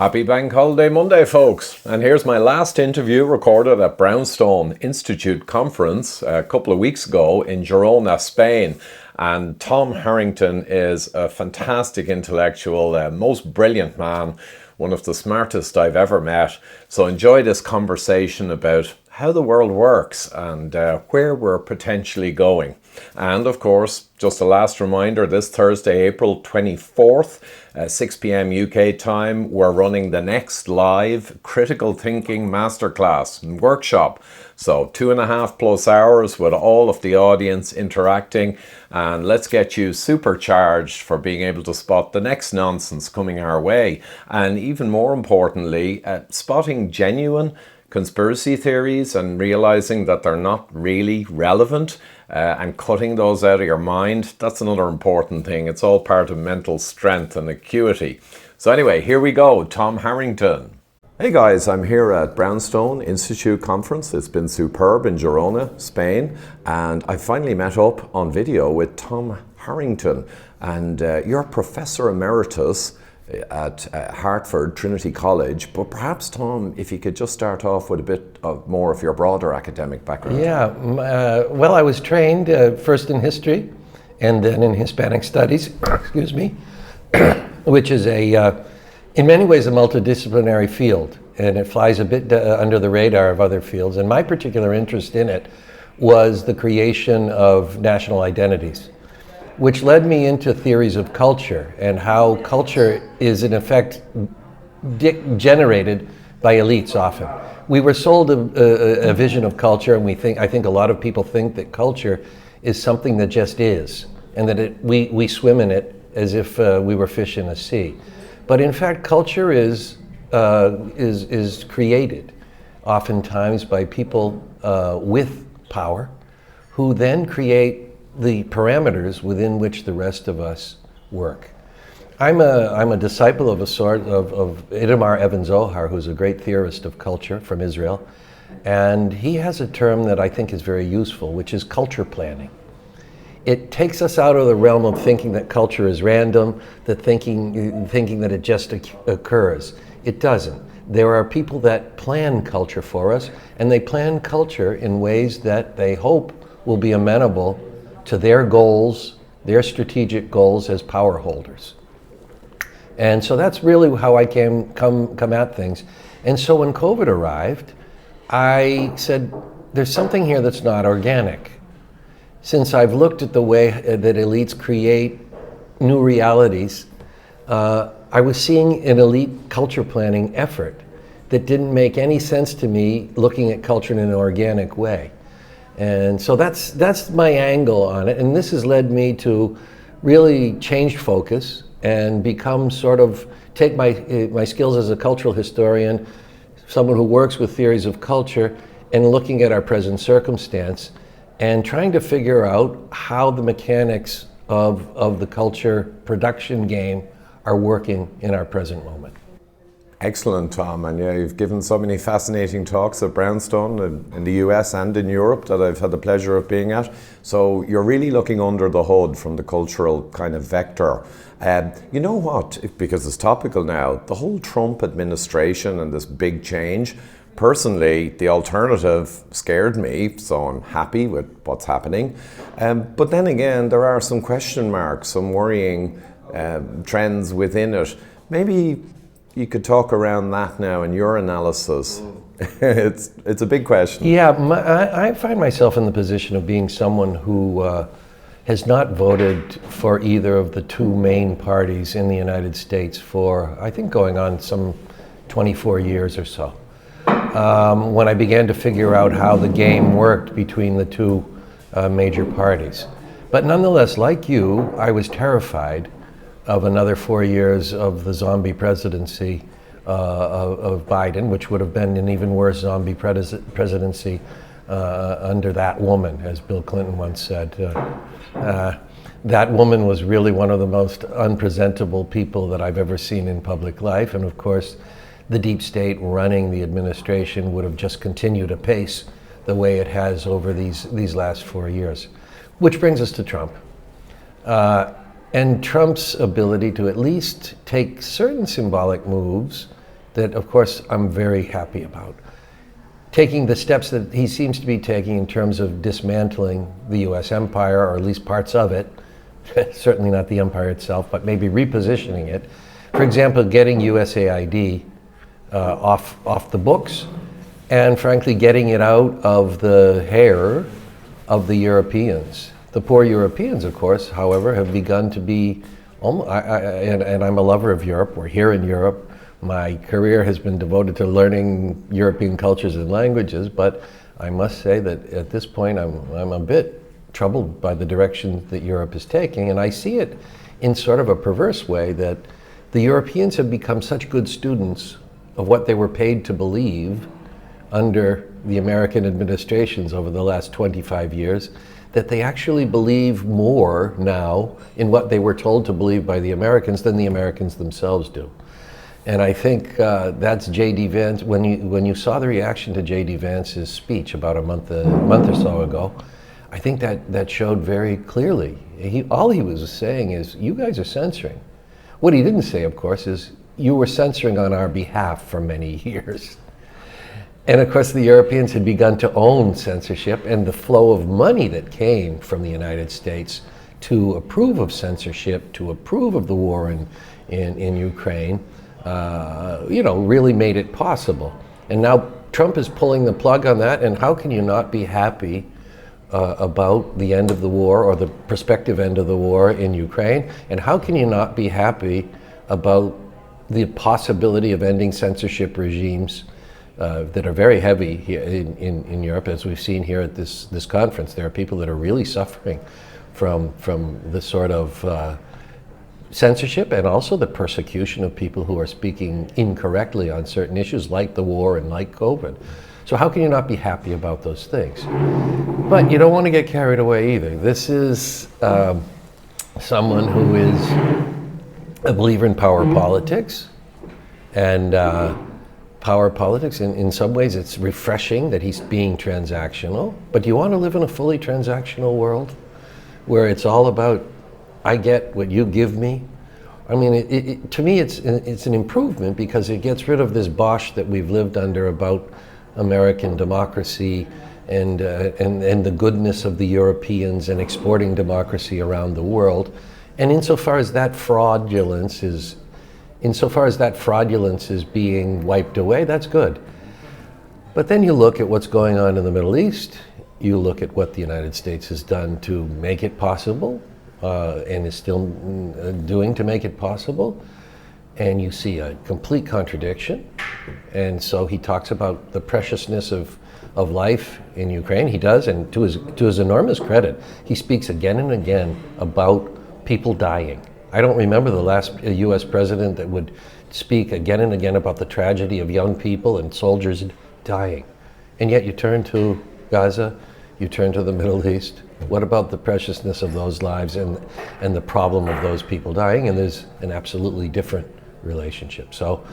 Happy Bank Holiday Monday, folks. And here's my last interview recorded at Brownstone Institute conference a couple of weeks ago in Girona, Spain. And Tom Harrington is a fantastic intellectual, most brilliant man, one of the smartest I've ever met. So enjoy this conversation about how the world works and where we're potentially going. And of course, just a last reminder, this Thursday, April 24th, 6 p.m. UK time, we're running the next live critical thinking masterclass and workshop. So 2.5+ hours with all of the audience interacting, and let's get you supercharged for being able to spot the next nonsense coming our way. And even more importantly, spotting genuine conspiracy theories and realizing that they're not really relevant and cutting those out of your mind. That's another important thing. It's all part of mental strength and acuity. So anyway, here we go. Tom Harrington. Hey guys, I'm here at Brownstone Institute conference. It's been superb in Girona, Spain, and I finally met up on video with Tom Harrington. And you're Professor Emeritus at Hartford Trinity College, but perhaps Tom, if you could just start off with a bit of more of your broader academic background. Yeah, well, I was trained first in history and then in Hispanic studies, excuse me, which is in many ways a multidisciplinary field, and it flies a bit under the radar of other fields. And my particular interest in it was the creation of national identities, which led me into theories of culture and how culture is in effect generated by elites often. We were sold a vision of culture, and I think a lot of people think that culture is something that just is, and that we swim in it as if we were fish in a sea. But in fact, culture is created oftentimes by people with power, who then create the parameters within which the rest of us work. I'm a disciple of a sort of Itamar Eben-Zohar, who's a great theorist of culture from Israel, and he has a term that I think is very useful, which is culture planning. It takes us out of the realm of thinking that culture is random, that thinking that it just occurs. It doesn't. There are people that plan culture for us, and they plan culture in ways that they hope will be amenable to their goals, their strategic goals as power holders. And so that's really how I come at things. And so when COVID arrived, I said, there's something here that's not organic. Since I've looked at the way that elites create new realities, I was seeing an elite culture planning effort that didn't make any sense to me looking at culture in an organic way. And so that's my angle on it, and this has led me to really change focus and become take my skills as a cultural historian, someone who works with theories of culture, and looking at our present circumstance and trying to figure out how the mechanics of the culture production game are working in our present moment. Excellent, Tom. And yeah, you've given so many fascinating talks at Brownstone in the US and in Europe that I've had the pleasure of being at. So you're really looking under the hood from the cultural kind of vector. You know what, because it's topical now, the whole Trump administration and this big change, personally, the alternative scared me, so I'm happy with what's happening. But then again, there are some question marks, some worrying trends within it. Maybe you could talk around that now in your analysis. It's a big question. Yeah, I find myself in the position of being someone who has not voted for either of the two main parties in the United States for, I think, going on some 24 years or so. When I began to figure out how the game worked between the two major parties. But nonetheless, like you, I was terrified of another 4 years of the zombie presidency of Biden, which would have been an even worse zombie presidency under that woman, as Bill Clinton once said. That woman was really one of the most unpresentable people that I've ever seen in public life, and of course, the deep state running the administration would have just continued apace the way it has over these last 4 years. Which brings us to Trump. And Trump's ability to at least take certain symbolic moves that, of course, I'm very happy about. Taking the steps that he seems to be taking in terms of dismantling the US empire, or at least parts of it, certainly not the empire itself, but maybe repositioning it. For example, getting USAID off the books, and frankly getting it out of the hair of the Europeans. The poor Europeans, of course, however, have begun to be, and I'm a lover of Europe, we're here in Europe. My career has been devoted to learning European cultures and languages, but I must say that at this point I'm a bit troubled by the direction that Europe is taking, and I see it in sort of a perverse way that the Europeans have become such good students of what they were paid to believe under the American administrations over the last 25 years, that they actually believe more now in what they were told to believe by the Americans than the Americans themselves do. And I think that's J.D. Vance. When you saw the reaction to J.D. Vance's speech about a month or so ago, I think that showed very clearly. All he was saying is, you guys are censoring. What he didn't say, of course, is you were censoring on our behalf for many years. And of course, the Europeans had begun to own censorship, and the flow of money that came from the United States to approve of censorship, to approve of the war in Ukraine, really made it possible. And now Trump is pulling the plug on that, and how can you not be happy about the end of the war, or the prospective end of the war in Ukraine? And how can you not be happy about the possibility of ending censorship regimes that are very heavy here in Europe, as we've seen here at this conference? There are people that are really suffering from the sort of censorship, and also the persecution of people who are speaking incorrectly on certain issues like the war and like COVID. So how can you not be happy about those things? But you don't want to get carried away either. This is someone who is a believer in power politics, and power politics, in some ways it's refreshing that he's being transactional, but do you want to live in a fully transactional world where it's all about, I get what you give me? I mean, to me it's an improvement, because it gets rid of this bosh that we've lived under about American democracy and the goodness of the Europeans and exporting democracy around the world. And insofar as that fraudulence is being wiped away, that's good. But then you look at what's going on in the Middle East, you look at what the United States has done to make it possible, and is still doing to make it possible, and you see a complete contradiction. And so he talks about the preciousness of life in Ukraine. He does, and to his enormous credit, he speaks again and again about people dying. I don't remember the last US president that would speak again and again about the tragedy of young people and soldiers dying. And yet you turn to Gaza, you turn to the Middle East. What about the preciousness of those lives and the problem of those people dying? And there's an absolutely different relationship. So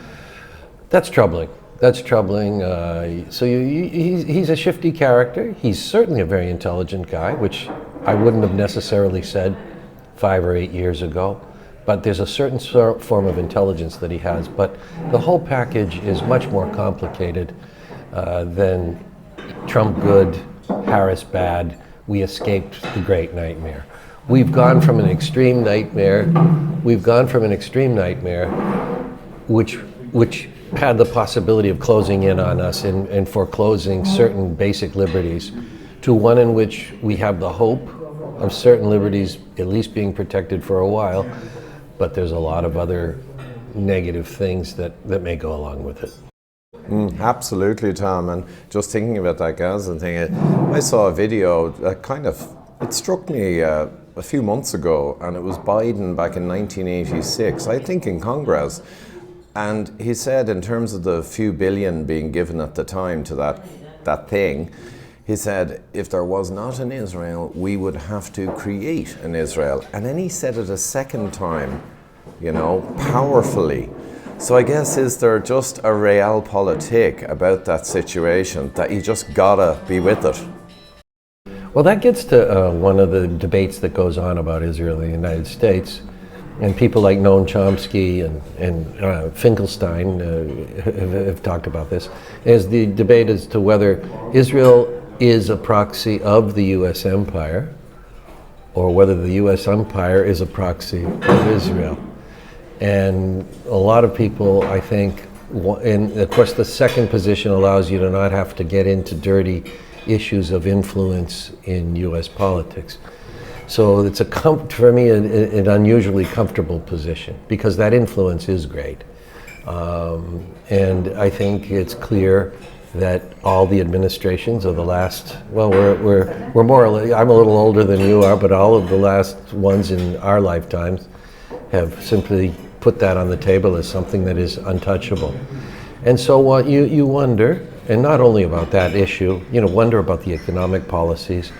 that's troubling. That's troubling. He's a shifty character. He's certainly a very intelligent guy, which I wouldn't have necessarily said 5 or 8 years ago. But there's a certain form of intelligence that he has. But the whole package is much more complicated than Trump good, Harris bad, we escaped the great nightmare. We've gone from an extreme nightmare, which had the possibility of closing in on us and foreclosing certain basic liberties, to one in which we have the hope of certain liberties at least being protected for a while, but there's a lot of other negative things that may go along with it. Absolutely, Tom. And just thinking about that Gaza thing, I saw a video that it struck me a few months ago, and it was Biden back in 1986, I think in Congress. And he said, in terms of the few billion being given at the time to that thing, he said, if there was not an Israel, we would have to create an Israel. And then he said it a second time, powerfully. So I guess, is there just a realpolitik about that situation that you just gotta be with it? Well, that gets to one of the debates that goes on about Israel in the United States. And people like Noam Chomsky and Finkelstein have talked about this, is the debate as to whether Israel is a proxy of the U.S. empire or whether the U.S. empire is a proxy of Israel. And a lot of people, I think, and of course the second position allows you to not have to get into dirty issues of influence in U.S. politics. So it's for me an unusually comfortable position because that influence is great. And I think it's clear that all the administrations of the last, well, we're more, I'm a little older than you are, but all of the last ones in our lifetimes have simply put that on the table as something that is untouchable. And so what you wonder, and not only about that issue, wonder about the economic policies,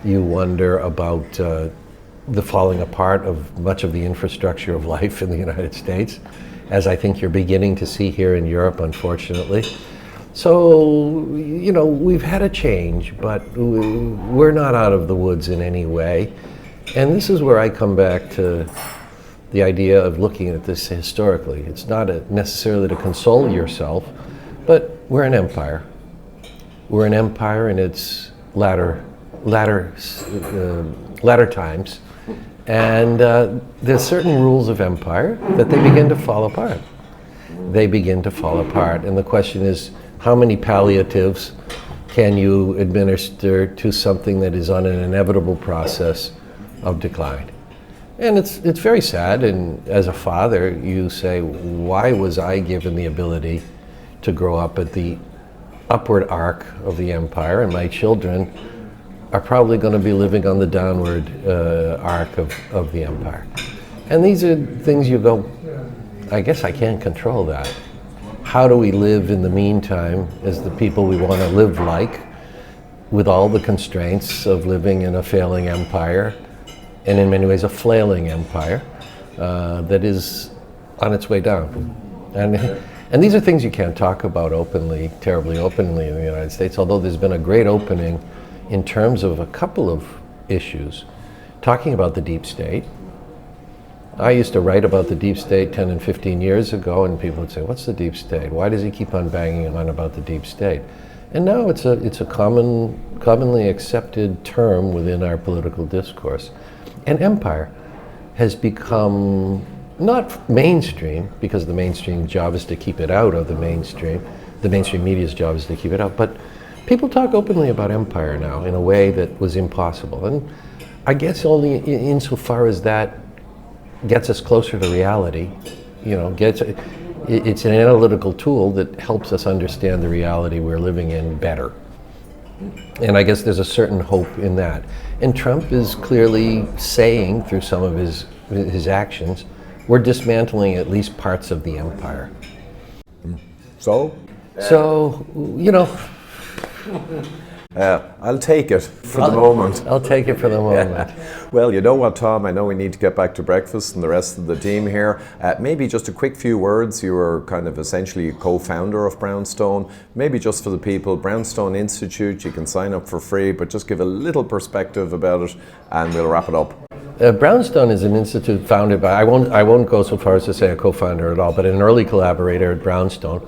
you wonder about the falling apart of much of the infrastructure of life in the United States, as I think you're beginning to see here in Europe, unfortunately. So, we've had a change, but we're not out of the woods in any way. And this is where I come back to the idea of looking at this historically. It's not necessarily to console yourself, but we're an empire. We're an empire in its latter times, and there's certain rules of empire that they begin to fall apart. They begin to fall apart, and the question is, how many palliatives can you administer to something that is on an inevitable process of decline? And it's very sad, and as a father, you say, why was I given the ability to grow up at the upward arc of the empire, and my children are probably going to be living on the downward arc of the empire. And these are things you go, I guess I can't control that. How do we live in the meantime as the people we want to live like, with all the constraints of living in a failing empire, and in many ways a flailing empire that is on its way down. And these are things you can't talk about openly, terribly openly in the United States, although there's been a great opening in terms of a couple of issues, talking about the deep state. I used to write about the deep state 10 and 15 years ago, and people would say, what's the deep state? Why does he keep on banging on about the deep state? And now it's a commonly accepted term within our political discourse. And empire has become not mainstream, because the mainstream job is to keep it out of the mainstream media's job is to keep it out, but people talk openly about empire now in a way that was impossible. And I guess only insofar as that gets us closer to reality, it's an analytical tool that helps us understand the reality we're living in better. And I guess there's a certain hope in that. And Trump is clearly saying through some of his actions, we're dismantling at least parts of the empire. So, I'll take it for the moment. I'll take it for the moment. Yeah. Well, you know what, Tom? I know we need to get back to breakfast and the rest of the team here. Maybe just a quick few words. You were kind of essentially a co-founder of Brownstone. Maybe just for the people, Brownstone Institute, you can sign up for free, but just give a little perspective about it and we'll wrap it up. Brownstone is an institute founded by, I won't go so far as to say a co-founder at all, but an early collaborator at Brownstone.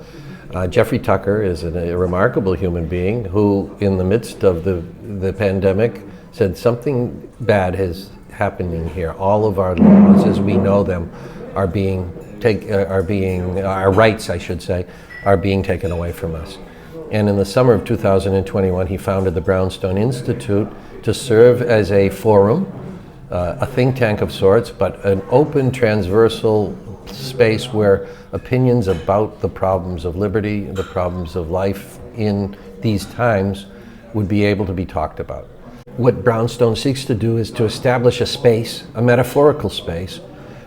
Jeffrey Tucker is a remarkable human being who, in the midst of the pandemic, said something bad is happening here. All of our laws, as we know them, our rights, I should say, are being taken away from us. And in the summer of 2021, he founded the Brownstone Institute to serve as a forum, a think tank of sorts, but an open, transversal space where opinions about the problems of liberty, the problems of life in these times would be able to be talked about. What Brownstone seeks to do is to establish a space, a metaphorical space,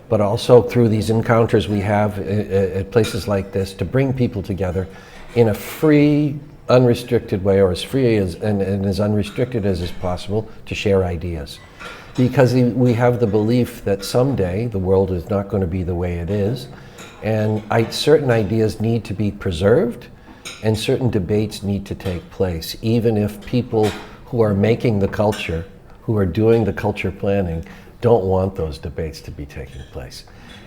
but also through these encounters we have at places like this, to bring people together in a free, unrestricted way, or as free and as unrestricted as is possible, to share ideas. Because we have the belief that someday the world is not going to be the way it is, and certain ideas need to be preserved and certain debates need to take place, even if people who are making the culture, who are doing the culture planning, don't want those debates to be taking place.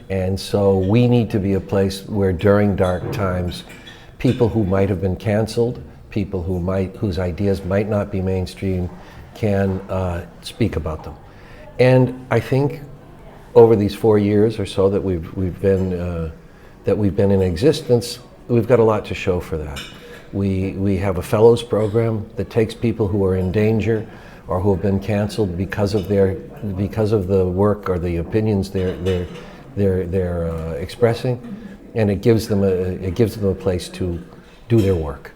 And so we need to be a place where during dark times, people who might have been canceled, people whose ideas might not be mainstream, can speak about them. And I think over these 4 years or so that we've been in existence, we've got a lot to show for that. We have a fellows program that takes people who are in danger or who have been canceled because of the work or the opinions they're expressing, and it gives them a place to do their work.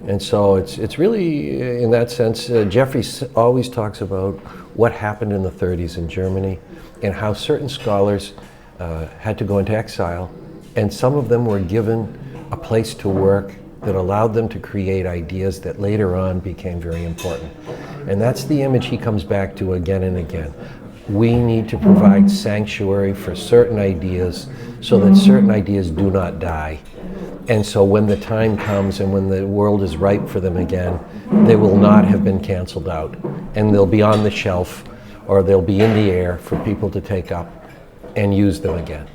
And so it's really, in that sense, Jeffrey always talks about what happened in the 30s in Germany and how certain scholars had to go into exile, and some of them were given a place to work that allowed them to create ideas that later on became very important. And that's the image he comes back to again and again. We need to provide sanctuary for certain ideas so that certain ideas do not die. And so when the time comes and when the world is ripe for them again, they will not have been canceled out. And they'll be on the shelf or they'll be in the air for people to take up and use them again.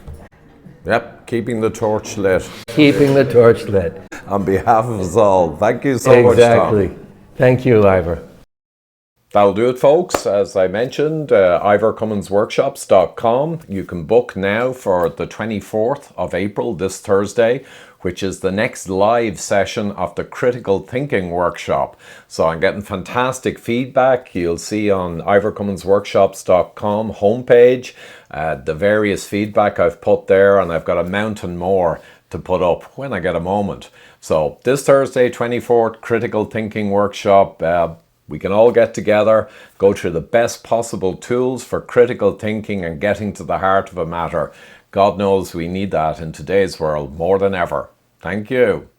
Yep, keeping the torch lit. Keeping the torch lit. On behalf of us all, thank you so much, Tom. Exactly. Thank you, Ivor. That'll do it, folks. As I mentioned, ivorcumminsworkshops.com. You can book now for the 24th of April, this Thursday, which is the next live session of the Critical Thinking Workshop. So I'm getting fantastic feedback. You'll see on ivorcumminsworkshops.com homepage the various feedback I've put there, and I've got a mountain more to put up when I get a moment. So this Thursday, 24th, Critical Thinking Workshop. We can all get together, go through the best possible tools for critical thinking and getting to the heart of a matter. God knows we need that in today's world more than ever. Thank you.